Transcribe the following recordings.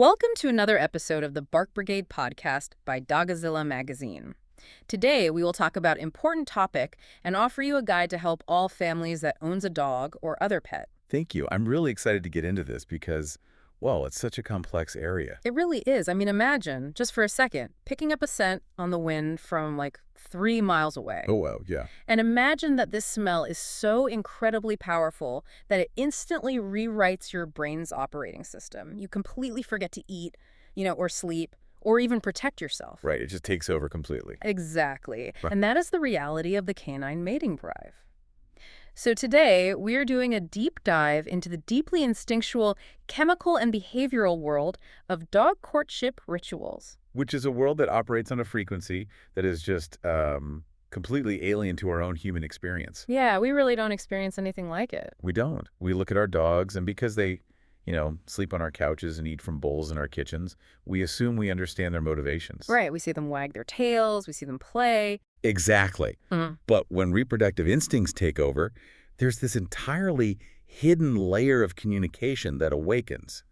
Welcome to another episode of the Bark Brigade podcast by Dogazilla magazine. Today, we will talk about important topic and offer you a guide to help all families that owns a dog or other pet. Thank you. I'm really excited to get into this because, well, it's such a complex area. It really is. I mean, imagine, just for a second, picking up a scent on the wind from like 3 miles away. Oh, well, yeah. And imagine that this smell is so incredibly powerful that it instantly rewrites your brain's operating system. You completely forget to eat, or sleep, or even protect yourself. Right. It just takes over completely. Exactly. Right. And that is the reality of the canine mating drive. So today, we're doing a deep dive into the deeply instinctual chemical and behavioral world of dog courtship rituals. Which is a world that operates on a frequency that is just completely alien to our own human experience. Yeah, we really don't experience anything like it. We don't. We look at our dogs, and because they, sleep on our couches and eat from bowls in our kitchens, we assume we understand their motivations. Right, we see them wag their tails, we see them play. Exactly. But when reproductive instincts take over, there's this entirely hidden layer of communication that awakens.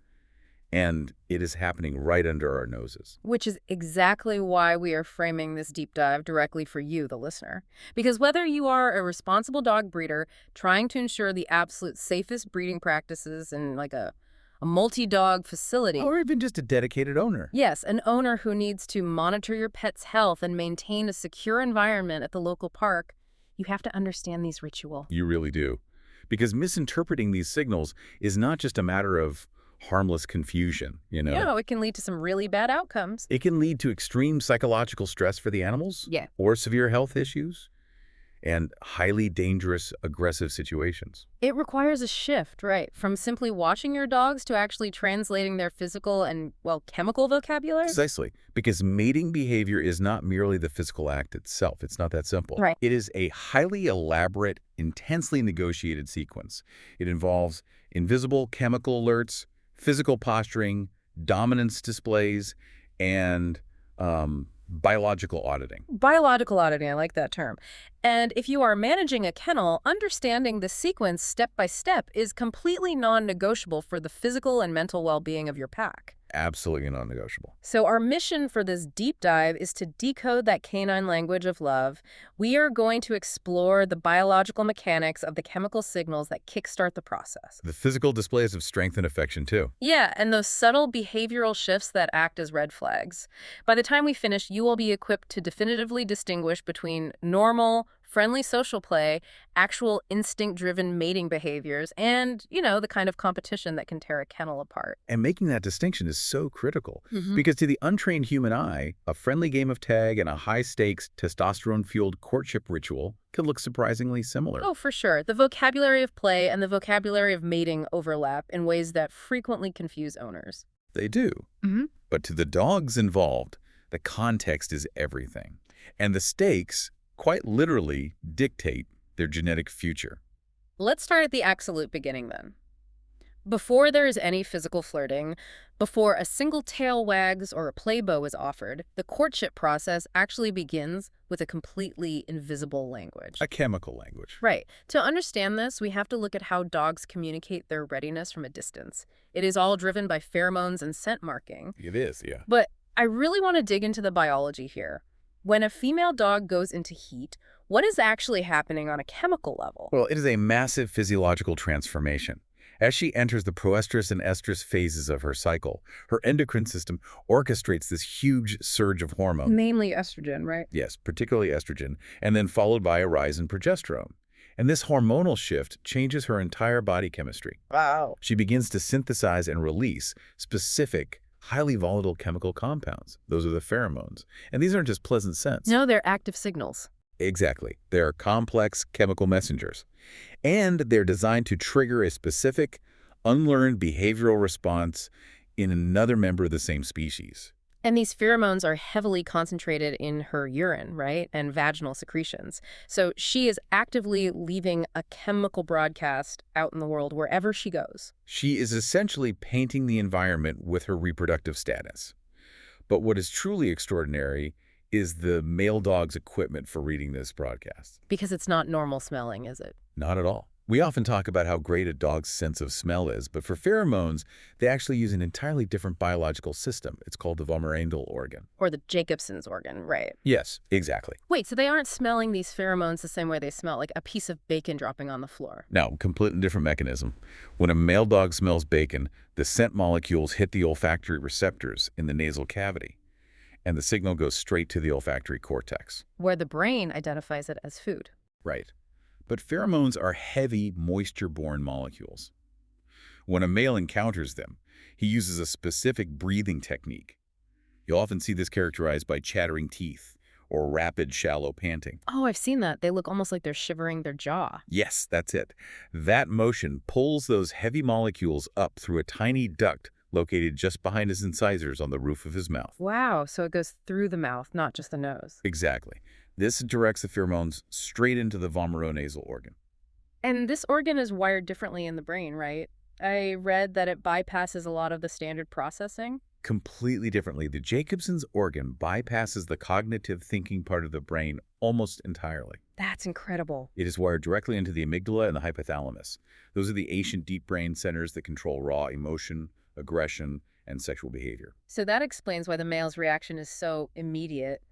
And it is happening right under our noses. Which is exactly why we are framing this deep dive directly for you, the listener. Because whether you are a responsible dog breeder trying to ensure the absolute safest breeding practices in like a multi-dog facility. Or even just a dedicated owner. Yes, an owner who needs to monitor your pet's health and maintain a secure environment at the local park, you have to understand these rituals. You really do. Because misinterpreting these signals is not just a matter of harmless confusion, No, it can lead to some really bad outcomes. It can lead to extreme psychological stress for the animals. Yeah. Or severe health issues. And highly dangerous, aggressive situations. It requires a shift, right? From simply watching your dogs to actually translating their physical and, chemical vocabulary? Precisely. Because mating behavior is not merely the physical act itself. It's not that simple. Right. It is a highly elaborate, intensely negotiated sequence. It involves invisible chemical alerts, physical posturing, dominance displays, and biological auditing. Biological auditing, I like that term. And if you are managing a kennel, understanding the sequence step by step is completely non-negotiable for the physical and mental well-being of your pack. Absolutely non-negotiable. So our mission for this deep dive is to decode that canine language of love. We are going to explore the biological mechanics of the chemical signals that kickstart the process. The physical displays of strength and affection, too. Yeah, and those subtle behavioral shifts that act as red flags. By the time we finish, you will be equipped to definitively distinguish between normal, friendly social play, actual instinct-driven mating behaviors, and, the kind of competition that can tear a kennel apart. And making that distinction is so critical because to the untrained human eye, a friendly game of tag and a high-stakes, testosterone-fueled courtship ritual can look surprisingly similar. Oh, for sure. The vocabulary of play and the vocabulary of mating overlap in ways that frequently confuse owners. They do. But to the dogs involved, the context is everything. And the stakes quite literally dictate their genetic future. Let's start at the absolute beginning then. Before there is any physical flirting, before a single tail wags or a play bow is offered, the courtship process actually begins with a completely invisible language. A chemical language. Right. To understand this, we have to look at how dogs communicate their readiness from a distance. It is all driven by pheromones and scent marking. It is, yeah. But I really want to dig into the biology here. When a female dog goes into heat, what is actually happening on a chemical level? Well, it is a massive physiological transformation. As she enters the proestrus and estrus phases of her cycle, her endocrine system orchestrates this huge surge of hormone. Mainly estrogen, right? Yes, particularly estrogen, and then followed by a rise in progesterone. And this hormonal shift changes her entire body chemistry. Wow. She begins to synthesize and release specific, highly volatile chemical compounds. Those are the pheromones. And these aren't just pleasant scents. No, they're active signals. Exactly. They're complex chemical messengers. And they're designed to trigger a specific, unlearned behavioral response in another member of the same species. And these pheromones are heavily concentrated in her urine, right? And vaginal secretions. So she is actively leaving a chemical broadcast out in the world wherever she goes. She is essentially painting the environment with her reproductive status. But what is truly extraordinary is the male dog's equipment for reading this broadcast. Because it's not normal smelling, is it? Not at all. We often talk about how great a dog's sense of smell is, but for pheromones, they actually use an entirely different biological system. It's called the vomeronasal organ. Or the Jacobson's organ, right? Yes, exactly. Wait, so they aren't smelling these pheromones the same way they smell like a piece of bacon dropping on the floor? Now, completely different mechanism. When a male dog smells bacon, the scent molecules hit the olfactory receptors in the nasal cavity, and the signal goes straight to the olfactory cortex. Where the brain identifies it as food. Right. But pheromones are heavy, moisture-borne molecules. When a male encounters them, he uses a specific breathing technique. You'll often see this characterized by chattering teeth or rapid, shallow panting. Oh, I've seen that. They look almost like they're shivering their jaw. Yes, that's it. That motion pulls those heavy molecules up through a tiny duct located just behind his incisors on the roof of his mouth. Wow, so it goes through the mouth, not just the nose. Exactly. This directs the pheromones straight into the vomeronasal organ. And this organ is wired differently in the brain, right? I read that it bypasses a lot of the standard processing. Completely differently, the Jacobson's organ bypasses the cognitive thinking part of the brain almost entirely. That's incredible. It is wired directly into the amygdala and the hypothalamus. Those are the ancient deep brain centers that control raw emotion, aggression, and sexual behavior. So that explains why the male's reaction is so immediate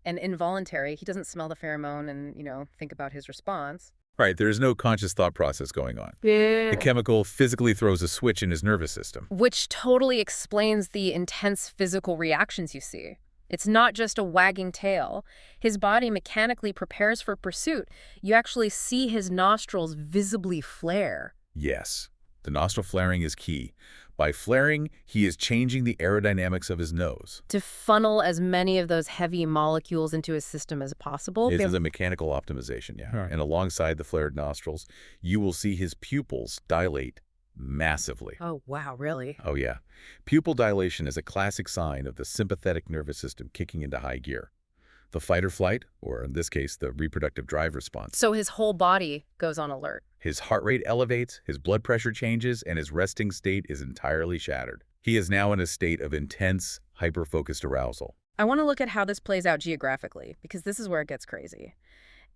and involuntary. He doesn't smell the pheromone and, think about his response. Right, there is no conscious thought process going on. Yeah. The chemical physically throws a switch in his nervous system. Which totally explains the intense physical reactions you see. It's not just a wagging tail. His body mechanically prepares for pursuit. You actually see his nostrils visibly flare. Yes, the nostril flaring is key. By flaring, he is changing the aerodynamics of his nose. To funnel as many of those heavy molecules into his system as possible. It is a mechanical optimization, yeah. Right. And alongside the flared nostrils, you will see his pupils dilate massively. Oh, wow, really? Oh, yeah. Pupil dilation is a classic sign of the sympathetic nervous system kicking into high gear. The fight or flight, or in this case, the reproductive drive response. So his whole body goes on alert. His heart rate elevates, his blood pressure changes, and his resting state is entirely shattered. He is now in a state of intense, hyper-focused arousal. I want to look at how this plays out geographically, because this is where it gets crazy.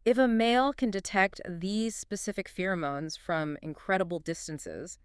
If a male can detect these specific pheromones from incredible distances,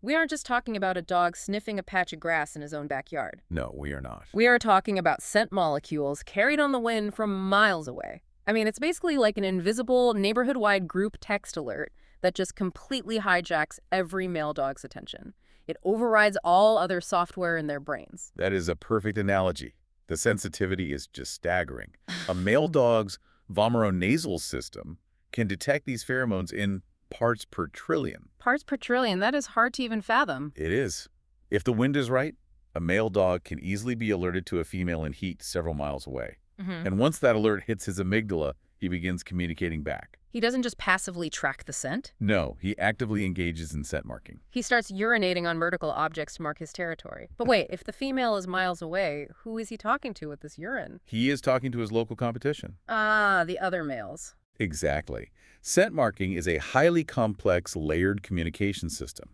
we aren't just talking about a dog sniffing a patch of grass in his own backyard. No, we are not. We are talking about scent molecules carried on the wind from miles away. I mean, it's basically like an invisible neighborhood-wide group text alert that just completely hijacks every male dog's attention. It overrides all other software in their brains. That is a perfect analogy. The sensitivity is just staggering. A male dog's vomeronasal system can detect these pheromones in parts per trillion. Parts per trillion, that is hard to even fathom. It is. If the wind is right, a male dog can easily be alerted to a female in heat several miles away. And once that alert hits his amygdala, he begins communicating back. He doesn't just passively track the scent. No, he actively engages in scent marking. He starts urinating on vertical objects to mark his territory. But wait, if the female is miles away, who is he talking to with this urine? He is talking to his local competition. Ah, the other males. Exactly. Scent marking is a highly complex, layered communication system.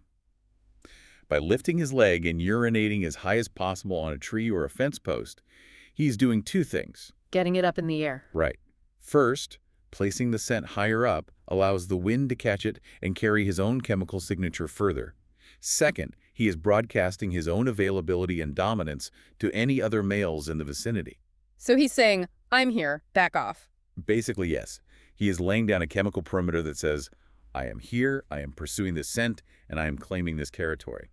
By lifting his leg and urinating as high as possible on a tree or a fence post, he's doing two things. Getting it up in the air. Right. First, placing the scent higher up allows the wind to catch it and carry his own chemical signature further. Second, he is broadcasting his own availability and dominance to any other males in the vicinity. So he's saying, I'm here, back off. Basically, yes. He is laying down a chemical perimeter that says, I am here, I am pursuing this scent, and I am claiming this territory.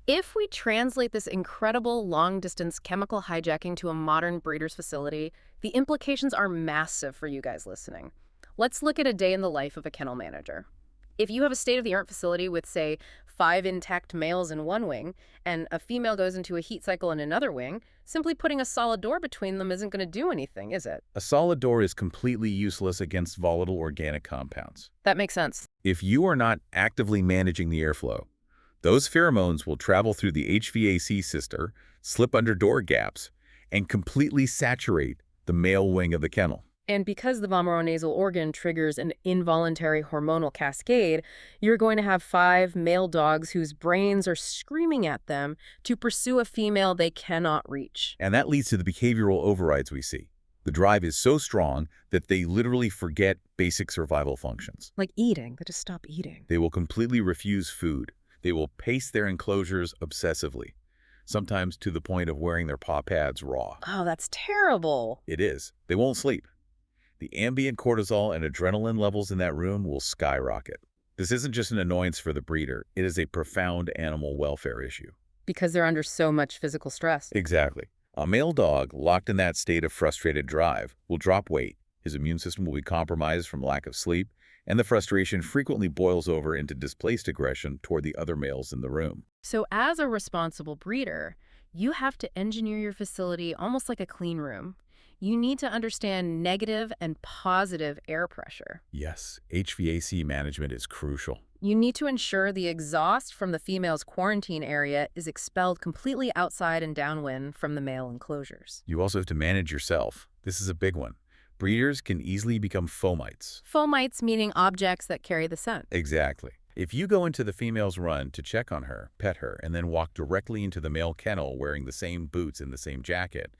If we translate this incredible long-distance chemical hijacking to a modern breeder's facility, the implications are massive for you guys listening. Let's look at a day in the life of a kennel manager. If you have a state-of-the-art facility with, say, 5 intact males in one wing, and a female goes into a heat cycle in another wing, simply putting a solid door between them isn't going to do anything, is it? A solid door is completely useless against volatile organic compounds. That makes sense. If you are not actively managing the airflow, those pheromones will travel through the HVAC system, slip under door gaps, and completely saturate the male wing of the kennel. And because the vomeronasal organ triggers an involuntary hormonal cascade, you're going to have 5 male dogs whose brains are screaming at them to pursue a female they cannot reach. And that leads to the behavioral overrides we see. The drive is so strong that they literally forget basic survival functions. Like eating. They just stop eating. They will completely refuse food. They will pace their enclosures obsessively, sometimes to the point of wearing their paw pads raw. Oh, that's terrible. It is. They won't sleep. The ambient cortisol and adrenaline levels in that room will skyrocket. This isn't just an annoyance for the breeder. It is a profound animal welfare issue. Because they're under so much physical stress. Exactly. A male dog locked in that state of frustrated drive will drop weight. His immune system will be compromised from lack of sleep, and the frustration frequently boils over into displaced aggression toward the other males in the room. So as a responsible breeder, you have to engineer your facility almost like a clean room. You need to understand negative and positive air pressure. Yes, HVAC management is crucial. You need to ensure the exhaust from the female's quarantine area is expelled completely outside and downwind from the male enclosures. You also have to manage yourself. This is a big one. Breeders can easily become fomites. Fomites meaning objects that carry the scent. Exactly. If you go into the female's run to check on her, pet her, and then walk directly into the male kennel wearing the same boots and the same jacket,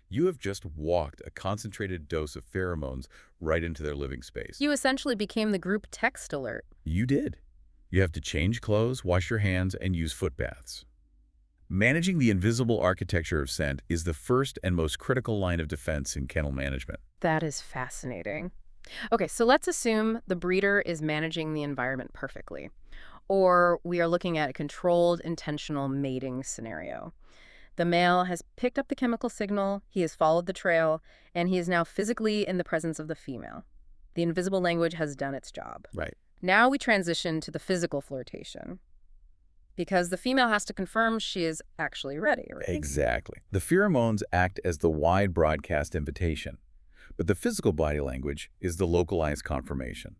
you have just walked a concentrated dose of pheromones right into their living space. You essentially became the group text alert. You did. You have to change clothes, wash your hands, and use foot baths. Managing the invisible architecture of scent is the first and most critical line of defense in kennel management. That is fascinating. Okay, so let's assume the breeder is managing the environment perfectly, or we are looking at a controlled, intentional mating scenario. The male has picked up the chemical signal, he has followed the trail, and he is now physically in the presence of the female. The invisible language has done its job. Right. Now we transition to the physical flirtation, because the female has to confirm she is actually ready, right? Exactly. The pheromones act as the wide broadcast invitation, but the physical body language is the localized confirmation.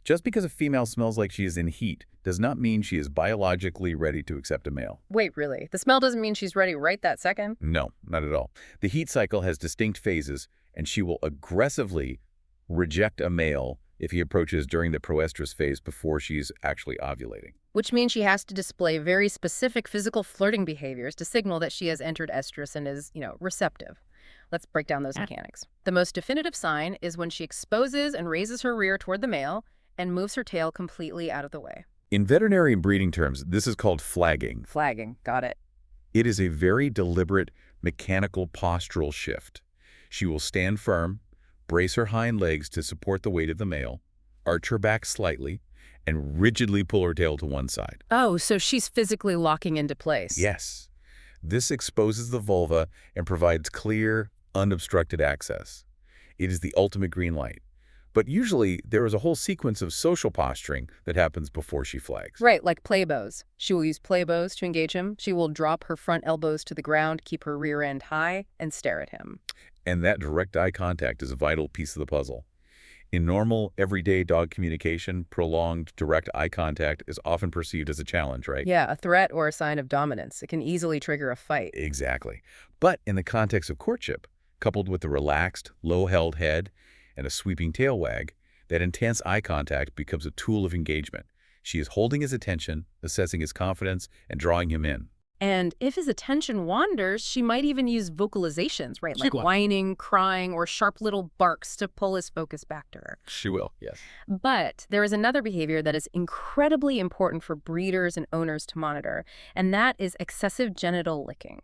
Just because a female smells like she is in heat does not mean she is biologically ready to accept a male. Wait, really? The smell doesn't mean she's ready right that second? No, not at all. The heat cycle has distinct phases, and she will aggressively reject a male if he approaches during the proestrus phase before she's actually ovulating. Which means she has to display very specific physical flirting behaviors to signal that she has entered estrus and is, receptive. Let's break down those mechanics. The most definitive sign is when she exposes and raises her rear toward the male and moves her tail completely out of the way. In veterinary breeding terms, this is called flagging. Flagging, got it. It is a very deliberate mechanical postural shift. She will stand firm, brace her hind legs to support the weight of the male, arch her back slightly, and rigidly pull her tail to one side. Oh, so she's physically locking into place. Yes. This exposes the vulva and provides clear, unobstructed access. It is the ultimate green light. But usually, there is a whole sequence of social posturing that happens before she flags. Right, like play bows. She will use play bows to engage him. She will drop her front elbows to the ground, keep her rear end high, and stare at him. And that direct eye contact is a vital piece of the puzzle. In normal, everyday dog communication, prolonged direct eye contact is often perceived as a challenge, right? Yeah, a threat or a sign of dominance. It can easily trigger a fight. Exactly. But in the context of courtship, coupled with a relaxed, low-held head and a sweeping tail wag, that intense eye contact becomes a tool of engagement. She is holding his attention, assessing his confidence, and drawing him in. And if his attention wanders, she might even use vocalizations, right? Like whining, crying, or sharp little barks to pull his focus back to her. She will, yes. But there is another behavior that is incredibly important for breeders and owners to monitor, and that is excessive genital licking.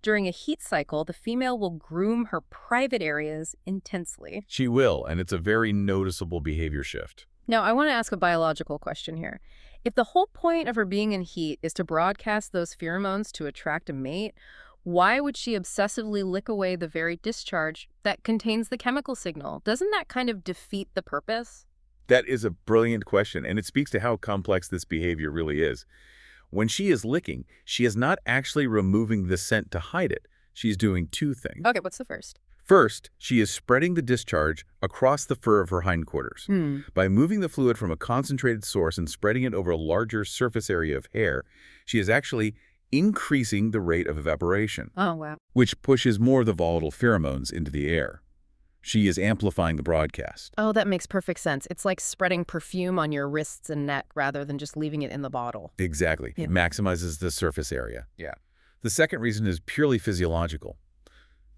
During a heat cycle, the female will groom her private areas intensely. She will, and it's a very noticeable behavior shift. Now, I want to ask a biological question here. If the whole point of her being in heat is to broadcast those pheromones to attract a mate, why would she obsessively lick away the very discharge that contains the chemical signal? Doesn't that kind of defeat the purpose? That is a brilliant question, and it speaks to how complex this behavior really is. When she is licking, she is not actually removing the scent to hide it. She's doing two things. Okay, what's the first? First, she is spreading the discharge across the fur of her hindquarters. By moving the fluid from a concentrated source and spreading it over a larger surface area of hair, she is actually increasing the rate of evaporation. Oh, wow. Which pushes more of the volatile pheromones into the air. She is amplifying the broadcast. Oh, that makes perfect sense. It's like spreading perfume on your wrists and neck rather than just leaving it in the bottle. Exactly. Yeah. It maximizes the surface area. Yeah. The second reason is purely physiological.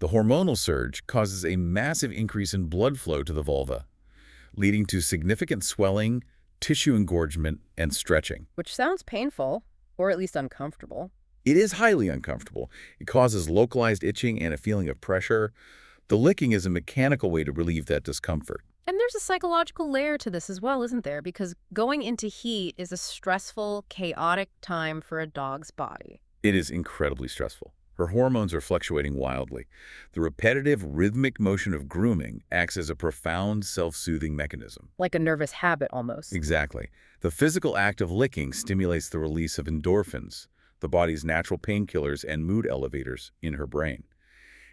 The hormonal surge causes a massive increase in blood flow to the vulva, leading to significant swelling, tissue engorgement, and stretching. Which sounds painful, or at least uncomfortable. It is highly uncomfortable. It causes localized itching and a feeling of pressure. The licking is a mechanical way to relieve that discomfort. And there's a psychological layer to this as well, isn't there? Because going into heat is a stressful, chaotic time for a dog's body. It is incredibly stressful. Her hormones are fluctuating wildly. The repetitive, rhythmic motion of grooming acts as a profound self-soothing mechanism. Like a nervous habit, almost. Exactly. The physical act of licking stimulates the release of endorphins, the body's natural painkillers and mood elevators, in her brain.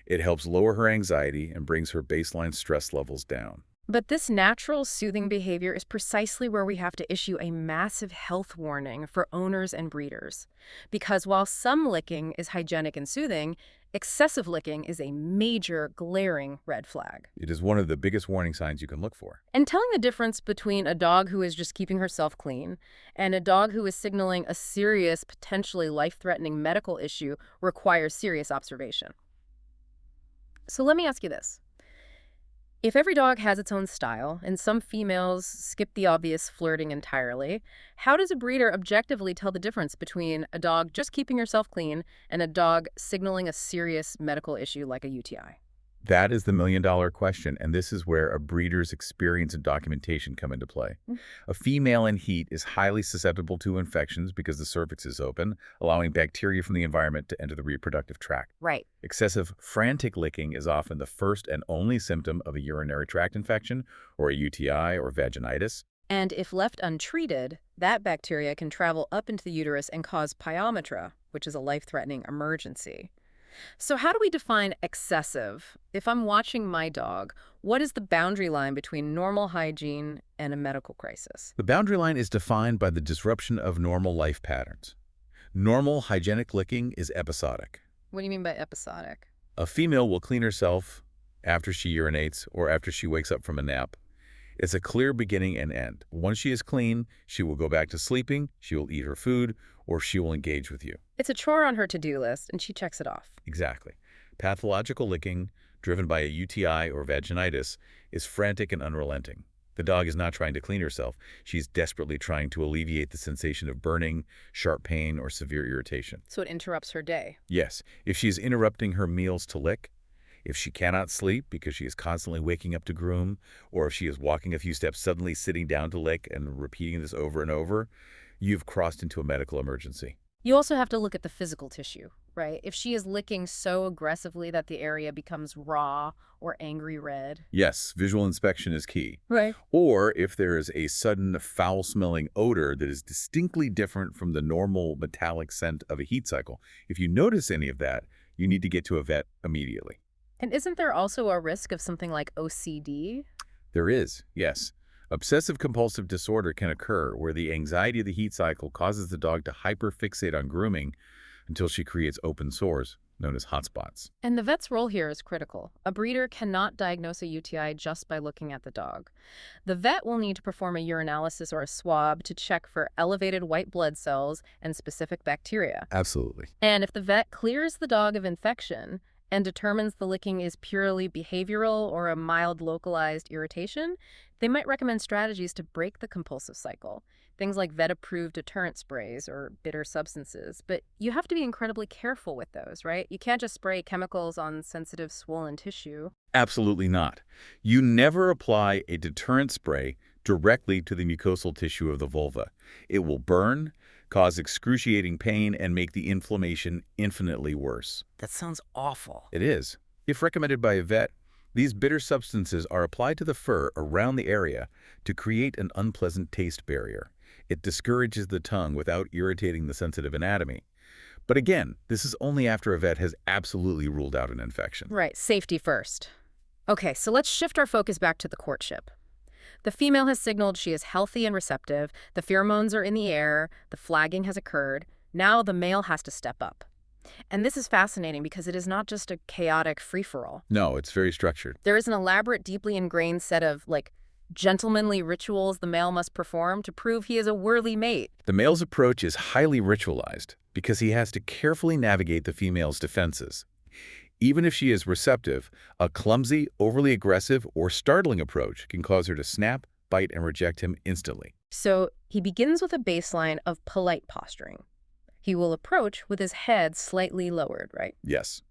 It helps lower her anxiety and brings her baseline stress levels down. But this natural, soothing behavior is precisely where we have to issue a massive health warning for owners and breeders. Because while some licking is hygienic and soothing, excessive licking is a major, glaring red flag. It is one of the biggest warning signs you can look for. And telling the difference between a dog who is just keeping herself clean and a dog who is signaling a serious, potentially life-threatening medical issue requires serious observation. So let me ask you this. If every dog has its own style, and some females skip the obvious flirting entirely, how does a breeder objectively tell the difference between a dog just keeping herself clean and a dog signaling a serious medical issue like a UTI? That is the million-dollar question, and this is where a breeder's experience and documentation come into play. A female in heat is highly susceptible to infections because the cervix is open, allowing bacteria from the environment to enter the reproductive tract. Right. Excessive frantic licking is often the first and only symptom of a urinary tract infection or a UTI or vaginitis. And if left untreated, that bacteria can travel up into the uterus and cause pyometra, which is a life-threatening emergency. So how do we define excessive? If I'm watching my dog, what is the boundary line between normal hygiene and a medical crisis? The boundary line is defined by the disruption of normal life patterns. Normal hygienic licking is episodic. What do you mean by episodic? A female will clean herself after she urinates or after she wakes up from a nap. It's a clear beginning and end. Once she is clean, she will go back to sleeping, she will eat her food, or she will engage with you. It's a chore on her to-do list, and she checks it off. Exactly. Pathological licking, driven by a UTI or vaginitis, is frantic and unrelenting. The dog is not trying to clean herself. She's desperately trying to alleviate the sensation of burning, sharp pain, or severe irritation. So it interrupts her day. Yes, if she is interrupting her meals to lick, if she cannot sleep because she is constantly waking up to groom, or if she is walking a few steps, suddenly sitting down to lick and repeating this over and over, you've crossed into a medical emergency. You also have to look at the physical tissue, right? If she is licking so aggressively that the area becomes raw or angry red. Yes, visual inspection is key. Right. Or if there is a sudden foul-smelling odor that is distinctly different from the normal metallic scent of a heat cycle. If you notice any of that, you need to get to a vet immediately. And isn't there also a risk of something like OCD? There is, yes. Obsessive-compulsive disorder can occur where the anxiety of the heat cycle causes the dog to hyperfixate on grooming until she creates open sores, known as hotspots. And the vet's role here is critical. A breeder cannot diagnose a UTI just by looking at the dog. The vet will need to perform a urinalysis or a swab to check for elevated white blood cells and specific bacteria. Absolutely. And if the vet clears the dog of infection and determines the licking is purely behavioral or a mild localized irritation, they might recommend strategies to break the compulsive cycle. Things like vet-approved deterrent sprays or bitter substances. But you have to be incredibly careful with those, right? You can't just spray chemicals on sensitive, swollen tissue. Absolutely not. You never apply a deterrent spray directly to the mucosal tissue of the vulva. It will burn, cause excruciating pain, and make the inflammation infinitely worse. That sounds awful. It is. If recommended by a vet, these bitter substances are applied to the fur around the area to create an unpleasant taste barrier. It discourages the tongue without irritating the sensitive anatomy. But again, this is only after a vet has absolutely ruled out an infection. Right, safety first. Okay, so let's shift our focus back to the courtship. The female has signaled she is healthy and receptive, the pheromones are in the air, the flagging has occurred. Now the male has to step up. And this is fascinating because it is not just a chaotic free-for-all. No, it's very structured. There is an elaborate, deeply ingrained set of, gentlemanly rituals the male must perform to prove he is a worthy mate. The male's approach is highly ritualized because he has to carefully navigate the female's defenses. Even if she is receptive, a clumsy, overly aggressive, or startling approach can cause her to snap, bite, and reject him instantly. So he begins with a baseline of polite posturing. He will approach with his head slightly lowered, right? Yes.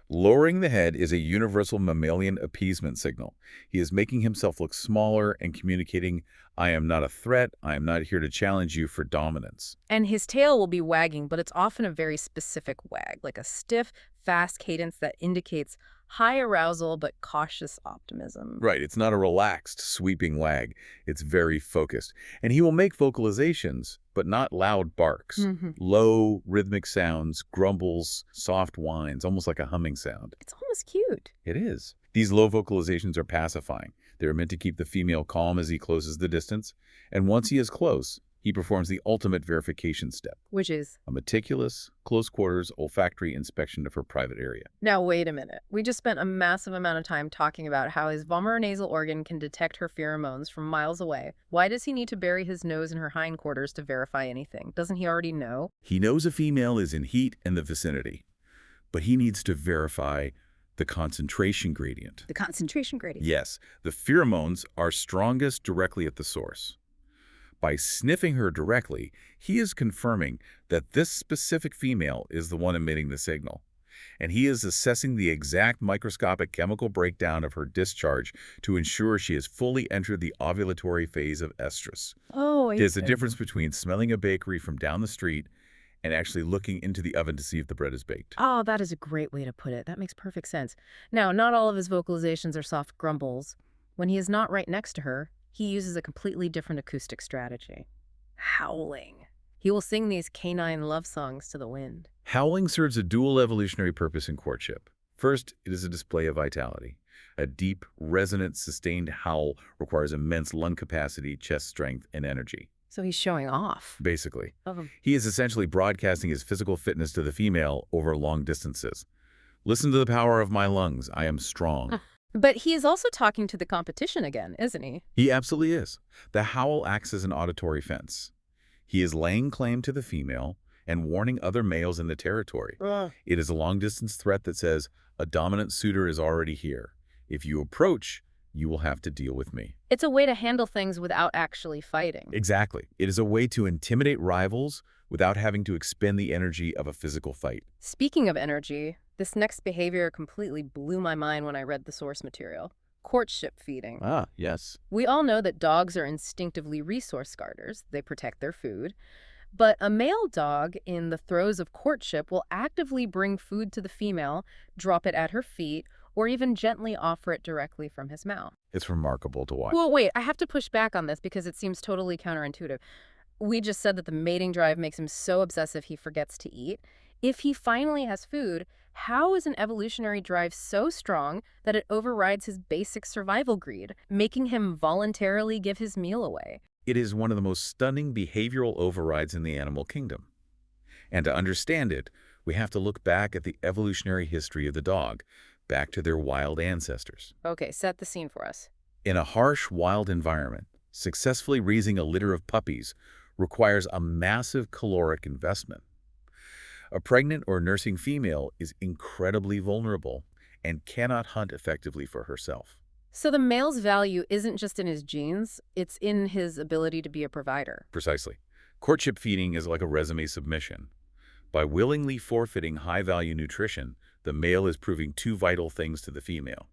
Lowering the head is a universal mammalian appeasement signal. He is making himself look smaller and communicating, I am not a threat, I am not here to challenge you for dominance. And his tail will be wagging, but it's often a very specific wag, like a stiff, fast cadence that indicates high arousal but cautious optimism. Right, it's not a relaxed, sweeping wag. It's very focused. And he will make vocalizations, but not loud barks. Hmm. Low, rhythmic sounds, grumbles, soft whines, almost like a humming sound. It's almost cute. It is. These low vocalizations are pacifying. They're meant to keep the female calm as he closes the distance. And once he is close, he performs the ultimate verification step, Which is, a meticulous, close-quarters olfactory inspection of her private area. now wait a minute. We just spent a massive amount of time talking about how his vomeronasal organ can detect her pheromones from miles away. Why does he need to bury his nose in her hindquarters to verify anything? Doesn't he already know? He knows a female is in heat in the vicinity, but he needs to verify the concentration gradient. The concentration gradient. Yes, the pheromones are strongest directly at the source. By sniffing her directly, he is confirming that this specific female is the one emitting the signal. And he is assessing the exact microscopic chemical breakdown of her discharge to ensure she has fully entered the ovulatory phase of estrus. Oh, I There's a see. difference between smelling a bakery from down the street and actually looking into the oven to see if the bread is baked. Oh, that is a great way to put it. That makes perfect sense. Now, not all of his vocalizations are soft grumbles. When he is not right next to her, he uses a completely different acoustic strategy. Howling. He will sing these canine love songs to the wind. Howling serves a dual evolutionary purpose in courtship. First, it is a display of vitality. A deep, resonant, sustained howl requires immense lung capacity, chest strength, and energy. So he's showing off. Basically, Oh. he is essentially broadcasting his physical fitness to the female over long distances. Listen to the power of my lungs. I am strong. But he is also talking to the competition again, isn't he? He absolutely is. The howl acts as an auditory fence. He is laying claim to the female and warning other males in the territory. It is a long-distance threat that says, a dominant suitor is already here. If you approach, you will have to deal with me. It's a way to handle things without actually fighting. Exactly. It is a way to intimidate rivals without having to expend the energy of a physical fight. Speaking of energy, this next behavior completely blew my mind when I read the source material. Courtship feeding. Ah, yes. We all know that dogs are instinctively resource guarders. They protect their food. But a male dog in the throes of courtship will actively bring food to the female, drop it at her feet, or even gently offer it directly from his mouth. It's remarkable to watch. Well, wait, I have to push back on this because it seems totally counterintuitive. We just said that the mating drive makes him so obsessive he forgets to eat. If he finally has food, how is an evolutionary drive so strong that it overrides his basic survival greed, making him voluntarily give his meal away? It is one of the most stunning behavioral overrides in the animal kingdom. And to understand it, we have to look back at the evolutionary history of the dog, back to their wild ancestors. Okay, set the scene for us. In a harsh, wild environment, successfully raising a litter of puppies requires a massive caloric investment. A pregnant or nursing female is incredibly vulnerable and cannot hunt effectively for herself. So the male's value isn't just in his genes, it's in his ability to be a provider. Precisely. Courtship feeding is like a resume submission. By willingly forfeiting high-value nutrition, the male is proving two vital things to the female.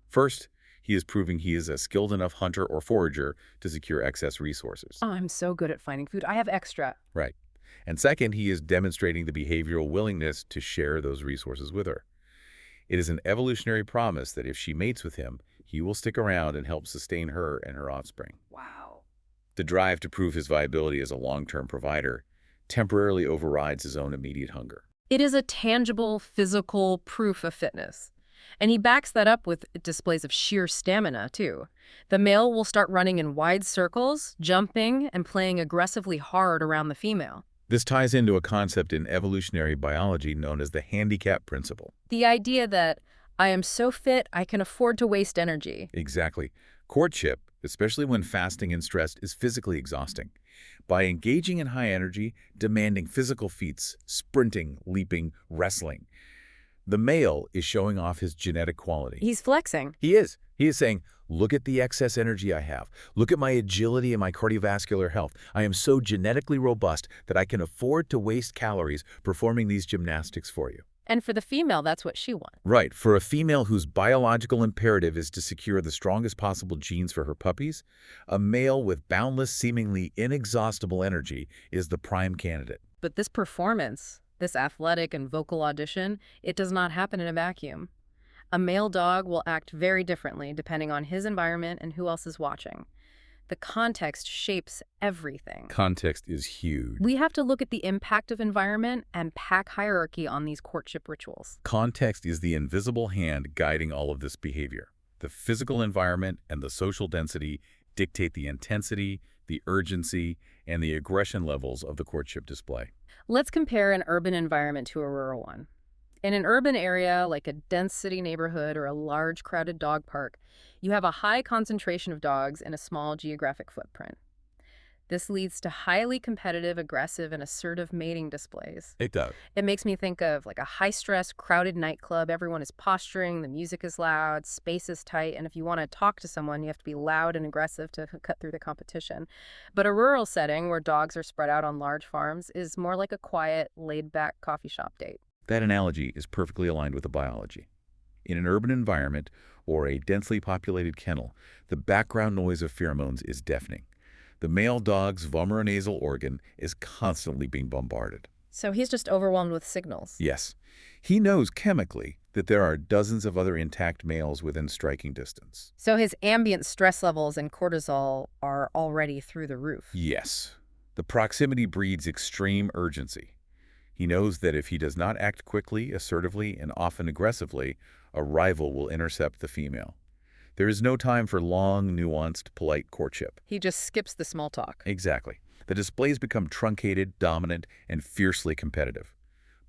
First, he is proving he is a skilled enough hunter or forager to secure excess resources. Oh, I'm so good at finding food. I have extra. Right. And second, he is demonstrating the behavioral willingness to share those resources with her. It is an evolutionary promise that if she mates with him, he will stick around and help sustain her and her offspring. Wow. The drive to prove his viability as a long-term provider temporarily overrides his own immediate hunger. It is a tangible, physical proof of fitness. And he backs that up with displays of sheer stamina, too. The male will start running in wide circles, jumping, and playing aggressively hard around the female. This ties into a concept in evolutionary biology known as the handicap principle. The idea that I am so fit, I can afford to waste energy. Exactly. Courtship, especially when fasting and stressed, is physically exhausting. By engaging in high energy, demanding physical feats, sprinting, leaping, wrestling, The male is showing off his genetic quality. He's flexing. He is. He is saying, look at the excess energy I have. Look at my agility and my cardiovascular health. I am so genetically robust that I can afford to waste calories performing these gymnastics for you. And for the female, that's what she wants. Right. For a female whose biological imperative is to secure the strongest possible genes for her puppies, a male with boundless, seemingly inexhaustible energy is the prime candidate. But this performance, this athletic and vocal audition, it does not happen in a vacuum. A male dog will act very differently depending on his environment and who else is watching. The context shapes everything. Context is huge. We have to look at the impact of environment and pack hierarchy on these courtship rituals. Context is the invisible hand guiding all of this behavior. The physical environment and the social density dictate the intensity, the urgency, and the aggression levels of the courtship display. Let's compare an urban environment to a rural one. In an urban area like a dense city neighborhood or a large crowded dog park, you have a high concentration of dogs in a small geographic footprint. This leads to highly competitive, aggressive, and assertive mating displays. It does. It makes me think of like a high-stress, crowded nightclub. Everyone is posturing, the music is loud, space is tight, and if you want to talk to someone, you have to be loud and aggressive to cut through the competition. But a rural setting where dogs are spread out on large farms is more like a quiet, laid-back coffee shop date. That analogy is perfectly aligned with the biology. In an urban environment or a densely populated kennel, the background noise of pheromones is deafening. The male dog's vomeronasal organ is constantly being bombarded. So he's just overwhelmed with signals. Yes, he knows chemically that there are dozens of other intact males within striking distance. So his ambient stress levels and cortisol are already through the roof. Yes, the proximity breeds extreme urgency. He knows that if he does not act quickly, assertively, and often aggressively, a rival will intercept the female. There is no time for long, nuanced, polite courtship. He just skips the small talk. Exactly. The displays become truncated, dominant, and fiercely competitive.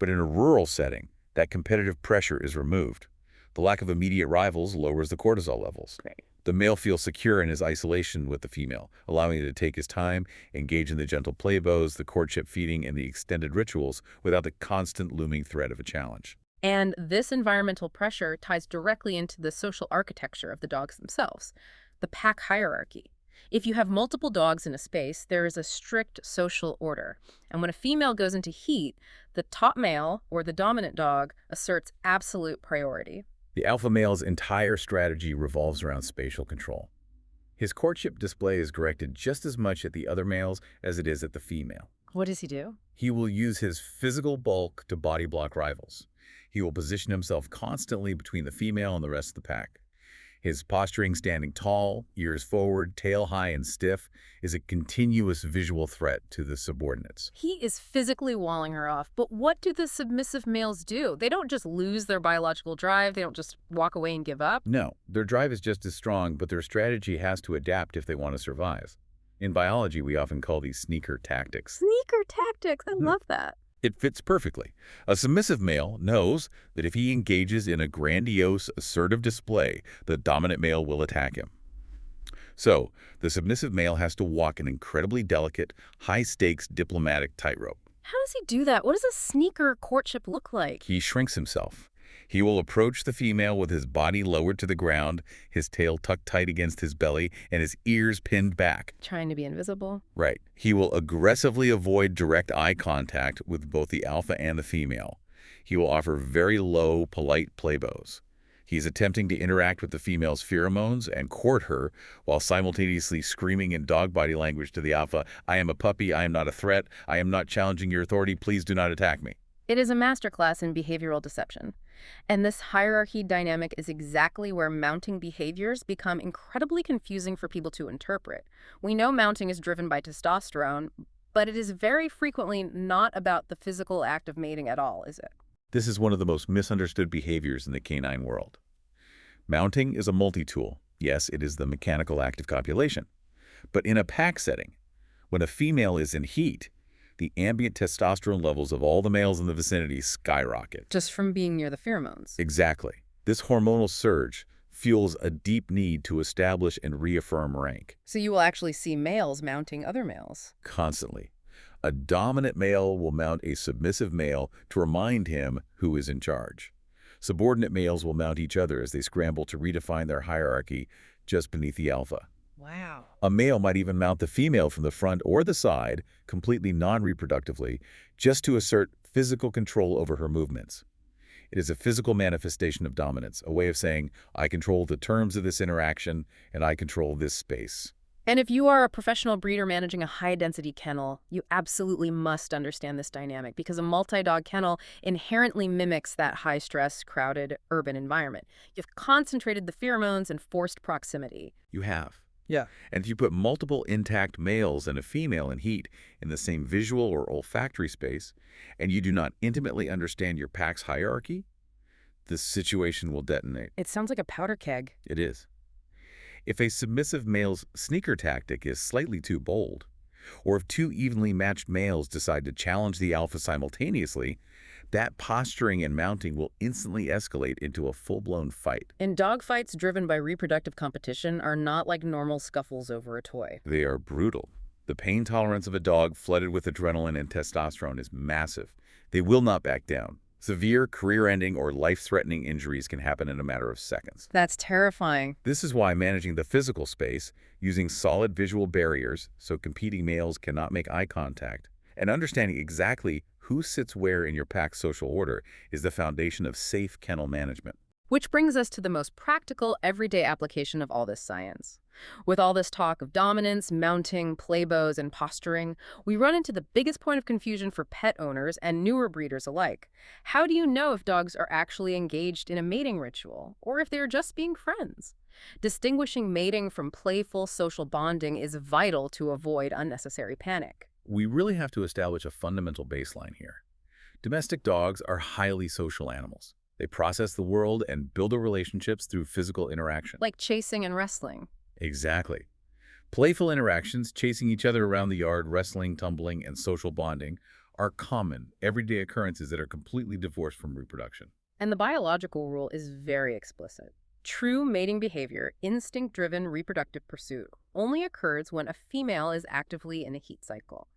But in a rural setting, that competitive pressure is removed. The lack of immediate rivals lowers the cortisol levels. Great. The male feels secure in his isolation with the female, allowing him to take his time, engage in the gentle playbows, the courtship feeding, and the extended rituals without the constant looming threat of a challenge. And this environmental pressure ties directly into the social architecture of the dogs themselves, the pack hierarchy. If you have multiple dogs in a space, there is a strict social order. And when a female goes into heat, the top male, or the dominant dog, asserts absolute priority. The alpha male's entire strategy revolves around spatial control. His courtship display is directed just as much at the other males as it is at the female. What does he do? He will use his physical bulk to body block rivals. He will position himself constantly between the female and the rest of the pack. His posturing, standing tall, ears forward, tail high and stiff, is a continuous visual threat to the subordinates. He is physically walling her off, but what do the submissive males do? They don't just lose their biological drive, they don't just walk away and give up. No, their drive is just as strong, but their strategy has to adapt if they want to survive. In biology, we often call these sneaker tactics. Sneaker tactics, I love that. It fits perfectly. A submissive male knows that if he engages in a grandiose, assertive display, the dominant male will attack him. So, the submissive male has to walk an incredibly delicate, high-stakes diplomatic tightrope. How does he do that? What does a sneaker courtship look like? He shrinks himself. He will approach the female with his body lowered to the ground, his tail tucked tight against his belly, and his ears pinned back. Trying to be invisible? Right. He will aggressively avoid direct eye contact with both the alpha and the female. He will offer very low, polite playbows. He's attempting to interact with the female's pheromones and court her while simultaneously screaming in dog body language to the alpha, "I am a puppy, I am not a threat, I am not challenging your authority, please do not attack me." It is a masterclass in behavioral deception. And this hierarchy dynamic is exactly where mounting behaviors become incredibly confusing for people to interpret. We know mounting is driven by testosterone, but it is very frequently not about the physical act of mating at all, is it? This is one of the most misunderstood behaviors in the canine world. Mounting is a multi-tool. Yes, it is the mechanical act of copulation. But in a pack setting, when a female is in heat, the ambient testosterone levels of all the males in the vicinity skyrocket. Just from being near the pheromones. Exactly. This hormonal surge fuels a deep need to establish and reaffirm rank. So you will actually see males mounting other males. Constantly. A dominant male will mount a submissive male to remind him who is in charge. Subordinate males will mount each other as they scramble to redefine their hierarchy just beneath the alpha. Wow. A male might even mount the female from the front or the side, completely non-reproductively, just to assert physical control over her movements. It is a physical manifestation of dominance, a way of saying, I control the terms of this interaction and I control this space. And if you are a professional breeder managing a high-density kennel, you absolutely must understand this dynamic because a multi-dog kennel inherently mimics that high-stress, crowded, urban environment. You've concentrated the pheromones and forced proximity. You have. Yeah. And if you put multiple intact males and a female in heat in the same visual or olfactory space, and you do not intimately understand your pack's hierarchy, the situation will detonate. It sounds like a powder keg. It is. If a submissive male's sneaker tactic is slightly too bold, or if two evenly matched males decide to challenge the alpha simultaneously, that posturing and mounting will instantly escalate into a full-blown fight. And dogfights driven by reproductive competition are not like normal scuffles over a toy. They are brutal. The pain tolerance of a dog flooded with adrenaline and testosterone is massive. They will not back down. Severe, career-ending, or life-threatening injuries can happen in a matter of seconds. That's terrifying. This is why managing the physical space, using solid visual barriers so competing males cannot make eye contact, and understanding exactly who sits where in your pack's social order is the foundation of safe kennel management. Which brings us to the most practical, everyday application of all this science. With all this talk of dominance, mounting, playbows, and posturing, we run into the biggest point of confusion for pet owners and newer breeders alike. How do you know if dogs are actually engaged in a mating ritual, or if they're just being friends? Distinguishing mating from playful social bonding is vital to avoid unnecessary panic. We really have to establish a fundamental baseline here. Domestic dogs are highly social animals. They process the world and build their relationships through physical interaction. Like chasing and wrestling. Exactly. Playful interactions, chasing each other around the yard, wrestling, tumbling, and social bonding, are common, everyday occurrences that are completely divorced from reproduction. And the biological rule is very explicit. True mating behavior, instinct-driven reproductive pursuit, only occurs when a female is actively in a heat cycle.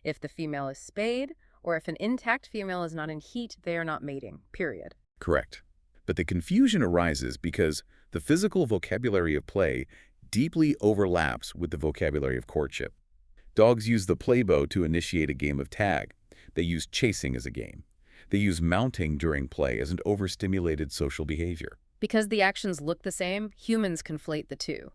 If the female is spayed, or if an intact female is not in heat, they are not mating, period. Correct. But the confusion arises because the physical vocabulary of play deeply overlaps with the vocabulary of courtship. Dogs use the playbow to initiate a game of tag. They use chasing as a game. They use mounting during play as an overstimulated social behavior. Because the actions look the same, humans conflate the two.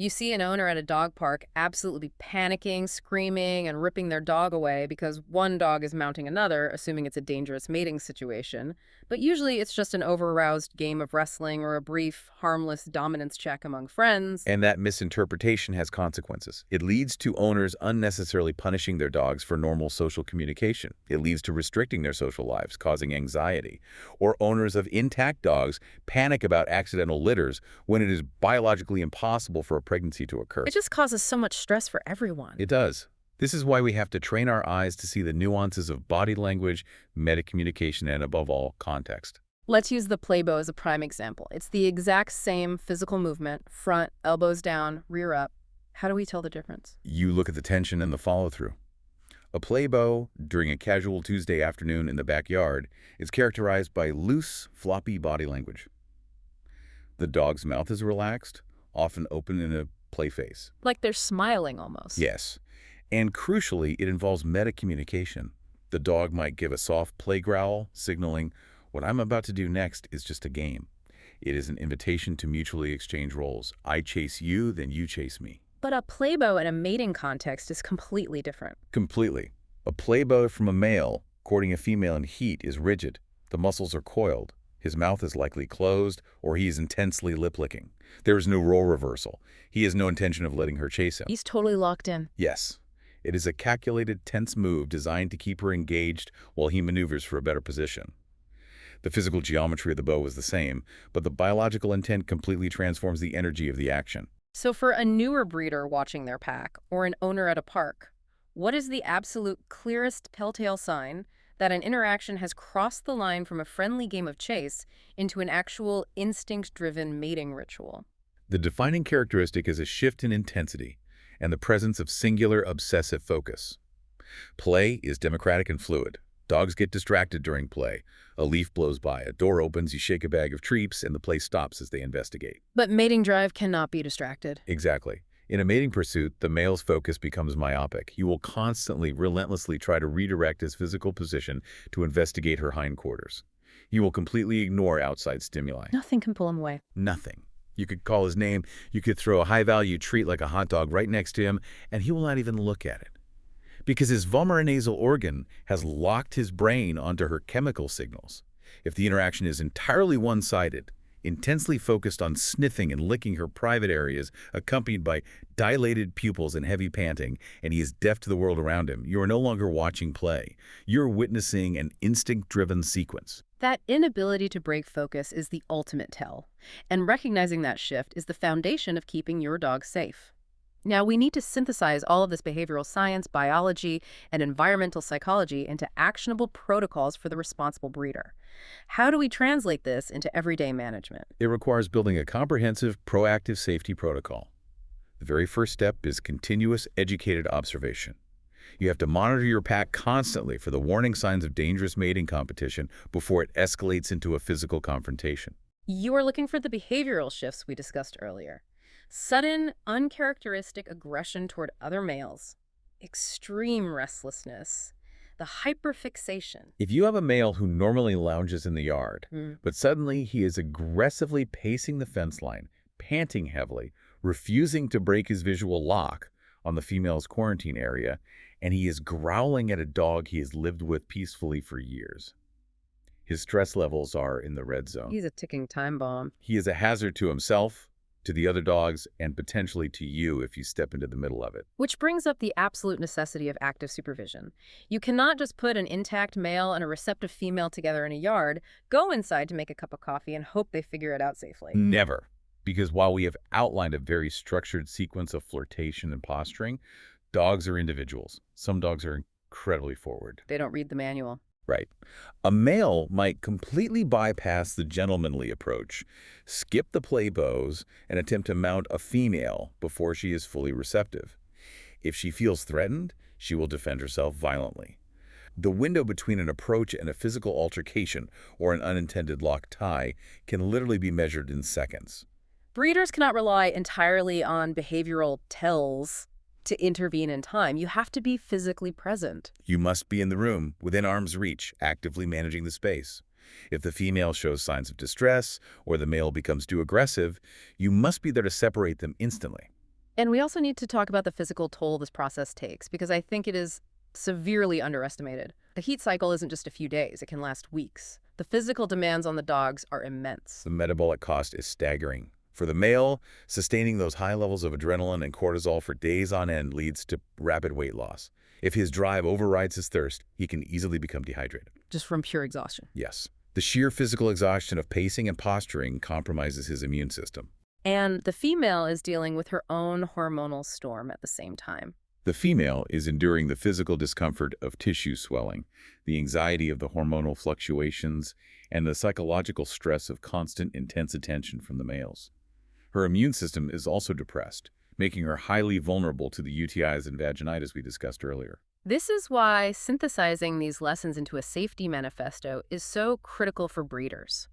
You see an owner at a dog park absolutely panicking, screaming, and ripping their dog away because one dog is mounting another, assuming it's a dangerous mating situation. But usually it's just an over-aroused game of wrestling or a brief, harmless dominance check among friends. And that misinterpretation has consequences. It leads to owners unnecessarily punishing their dogs for normal social communication. It leads to restricting their social lives, causing anxiety. Or owners of intact dogs panic about accidental litters when it is biologically impossible for a pregnancy to occur. It just causes so much stress for everyone. It does. This is why we have to train our eyes to see the nuances of body language, metacommunication, and above all, context. Let's use the playbow as a prime example. It's the exact same physical movement, front, elbows down, rear up. How do we tell the difference? You look at the tension and the follow-through. A playbow during a casual Tuesday afternoon in the backyard is characterized by loose, floppy body language. The dog's mouth is relaxed, often open in a play face. Like they're smiling almost. Yes. And crucially, it involves metacommunication. The dog might give a soft play growl, signaling, what I'm about to do next is just a game. It is an invitation to mutually exchange roles. I chase you, then you chase me. But a playbow in a mating context is completely different. Completely. A playbow from a male courting a female in heat is rigid. The muscles are coiled. His mouth is likely closed, or he is intensely lip-licking. There is no role reversal. He has no intention of letting her chase him. He's totally locked in. Yes. It is a calculated, tense move designed to keep her engaged while he maneuvers for a better position. The physical geometry of the bow is the same, but the biological intent completely transforms the energy of the action. So for a newer breeder watching their pack, or an owner at a park, what is the absolute clearest telltale sign that an interaction has crossed the line from a friendly game of chase into an actual instinct-driven mating ritual? The defining characteristic is a shift in intensity and the presence of singular obsessive focus. Play is democratic and fluid. Dogs get distracted during play. A leaf blows by, a door opens, you shake a bag of treats, and the play stops as they investigate. But mating drive cannot be distracted. Exactly. In a mating pursuit, the male's focus becomes myopic. He will constantly, relentlessly try to redirect his physical position to investigate her hindquarters. He will completely ignore outside stimuli. Nothing can pull him away. Nothing. You could call his name, you could throw a high-value treat like a hot dog right next to him, and he will not even look at it. Because his vomeronasal organ has locked his brain onto her chemical signals. If the interaction is entirely one-sided, intensely focused on sniffing and licking her private areas, accompanied by dilated pupils and heavy panting, and he is deaf to the world around him, you are no longer watching play. You're witnessing an instinct-driven sequence. That inability to break focus is the ultimate tell, and recognizing that shift is the foundation of keeping your dog safe. Now, we need to synthesize all of this behavioral science, biology, and environmental psychology into actionable protocols for the responsible breeder. How do we translate this into everyday management? It requires building a comprehensive, proactive safety protocol. The very first step is continuous, educated observation. You have to monitor your pack constantly for the warning signs of dangerous mating competition before it escalates into a physical confrontation. You are looking for the behavioral shifts we discussed earlier. Sudden, uncharacteristic aggression toward other males, extreme restlessness, the hyperfixation. If you have a male who normally lounges in the yard, but suddenly he is aggressively pacing the fence line, panting heavily, refusing to break his visual lock on the female's quarantine area, and he is growling at a dog he has lived with peacefully for years. His stress levels are in the red zone. He's a ticking time bomb. He is a hazard to himself, to the other dogs, and potentially to you if you step into the middle of it. Which brings up the absolute necessity of active supervision. You cannot just put an intact male and a receptive female together in a yard, go inside to make a cup of coffee, and hope they figure it out safely. Never. Because while we have outlined a very structured sequence of flirtation and posturing, dogs are individuals. Some dogs are incredibly forward. They don't read the manual. Right. A male might completely bypass the gentlemanly approach, skip the play bows, and attempt to mount a female before she is fully receptive. If she feels threatened, she will defend herself violently. The window between an approach and a physical altercation or an unintended locked tie can literally be measured in seconds. Breeders cannot rely entirely on behavioral tells to intervene in time. You have to be physically present. You must be in the room, within arm's reach, actively managing the space. If the female shows signs of distress or the male becomes too aggressive, you must be there to separate them instantly. And we also need to talk about the physical toll this process takes, because I think it is severely underestimated. The heat cycle isn't just a few days. It can last weeks. The physical demands on the dogs are immense. The metabolic cost is staggering. For the male, sustaining those high levels of adrenaline and cortisol for days on end leads to rapid weight loss. If his drive overrides his thirst, he can easily become dehydrated. Just from pure exhaustion. Yes. The sheer physical exhaustion of pacing and posturing compromises his immune system. And the female is dealing with her own hormonal storm at the same time. The female is enduring the physical discomfort of tissue swelling, the anxiety of the hormonal fluctuations, and the psychological stress of constant, intense attention from the males. Her immune system is also depressed, making her highly vulnerable to the UTIs and vaginitis we discussed earlier. This is why synthesizing these lessons into a safety manifesto is so critical for breeders.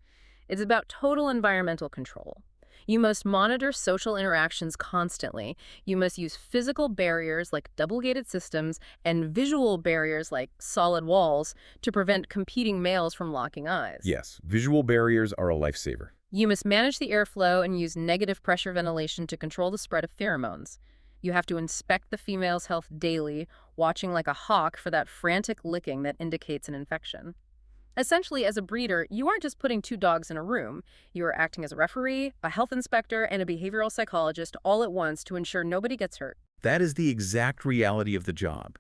It's about total environmental control. You must monitor social interactions constantly. You must use physical barriers like double-gated systems and visual barriers like solid walls to prevent competing males from locking eyes. Yes, visual barriers are a lifesaver. You must manage the airflow and use negative pressure ventilation to control the spread of pheromones. You have to inspect the female's health daily, watching like a hawk for that frantic licking that indicates an infection. Essentially, as a breeder, you aren't just putting two dogs in a room. You are acting as a referee, a health inspector, and a behavioral psychologist all at once to ensure nobody gets hurt. That is the exact reality of the job.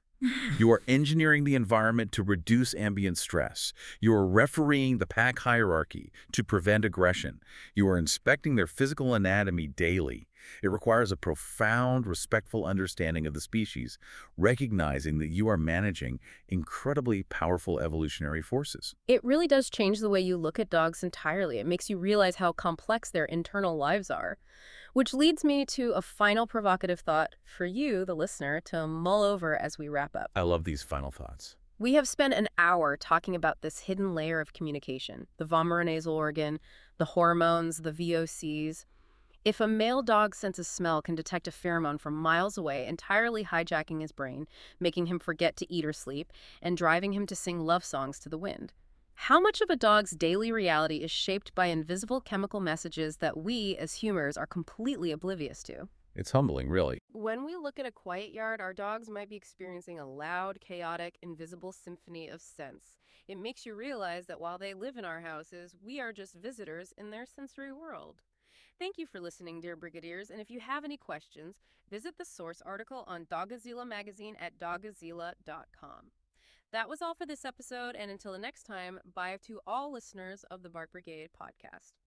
You are engineering the environment to reduce ambient stress. You are refereeing the pack hierarchy to prevent aggression. You are inspecting their physical anatomy daily. It requires a profound, respectful understanding of the species, recognizing that you are managing incredibly powerful evolutionary forces. It really does change the way you look at dogs entirely. It makes you realize how complex their internal lives are. Which leads me to a final provocative thought for you, the listener, to mull over as we wrap up. I love these final thoughts. We have spent an hour talking about this hidden layer of communication, the vomeronasal organ, the hormones, the VOCs. If a male dog's sense of smell can detect a pheromone from miles away, entirely hijacking his brain, making him forget to eat or sleep, and driving him to sing love songs to the wind, how much of a dog's daily reality is shaped by invisible chemical messages that we, as humans, are completely oblivious to? It's humbling, really. When we look at a quiet yard, our dogs might be experiencing a loud, chaotic, invisible symphony of scents. It makes you realize that while they live in our houses, we are just visitors in their sensory world. Thank you for listening, dear Brigadiers, and if you have any questions, visit the source article on Dogazilla magazine at dogazilla.com. That was all for this episode, and until the next time, bye to all listeners of the Bark Brigade podcast.